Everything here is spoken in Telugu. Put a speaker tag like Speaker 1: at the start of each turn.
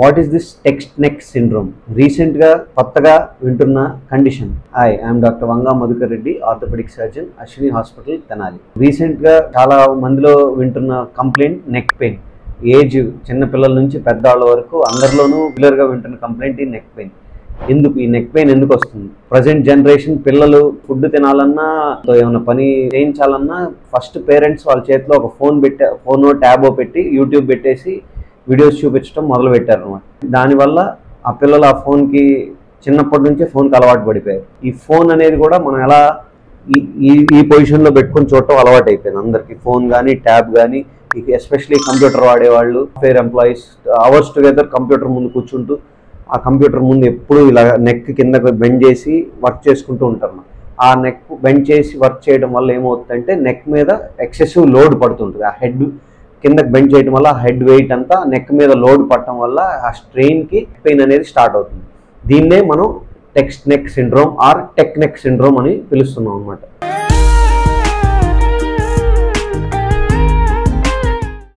Speaker 1: What is this text neck syndrome? రీసెంట్గా కొత్తగా వింటున్న condition. Hi, I'm doctor Vanga Madhukar Reddy, orthopedic surgeon, Ashwini hospital, Tenali. రీసెంట్గా చాలా మందిలో వింటున్న కంప్లైంట్ నెక్ పెయిన్. ఏజ్ చిన్న పిల్లల నుంచి పెద్దవాళ్ళ వరకు అందరిలోనూ రెగ్యులర్గా వింటున్న కంప్లైంట్ ఈ నెక్ పెయిన్. ఎందుకు ఈ నెక్ పెయిన్ ఎందుకు వస్తుంది? ప్రజెంట్ జనరేషన్ పిల్లలు ఫుడ్ తినాలన్నా, ఏమైనా పని చేయించాలన్నా ఫస్ట్ పేరెంట్స్ వాళ్ళ చేతిలో ఒక ఫోనో ట్యాబో పెట్టి యూట్యూబ్ పెట్టేసి వీడియోస్ చూపించడం మొదలు పెట్టారు అనమాట. దానివల్ల ఆ పిల్లలు ఆ ఫోన్కి చిన్నప్పటి నుంచే ఫోన్కి అలవాటు పడిపోయారు. ఈ ఫోన్ అనేది కూడా మనం ఎలా ఈ పొజిషన్లో పెట్టుకొని చూడటం అలవాటు అయిపోయింది అందరికీ. ఫోన్ కానీ ట్యాబ్ కానీ, ఎస్పెషలీ కంప్యూటర్ వాడేవాళ్ళు, fair employees hours together computer ముందు కూర్చుంటూ ఆ కంప్యూటర్ ముందు ఎప్పుడు ఇలా నెక్ కిందకు బెండ్ చేసి వర్క్ చేసుకుంటూ ఉంటారు. ఆ నెక్ బెండ్ చేసి వర్క్ చేయడం వల్ల ఏమవుతుందంటే నెక్ మీద ఎక్సెసివ్ లోడ్ పడుతుంటుంది. ఆ హెడ్ కిందకు బెండ్ చేయడం వల్ల ఆ హెడ్ వెయిట్ అంతా నెక్ మీద లోడ్ పడటం వల్ల ఆ స్ట్రెయిన్కి పెయిన్ అనేది స్టార్ట్ అవుతుంది. దీన్నే మనం text neck syndrome are tech neck syndrome అని పిలుస్తున్నాం అనమాట.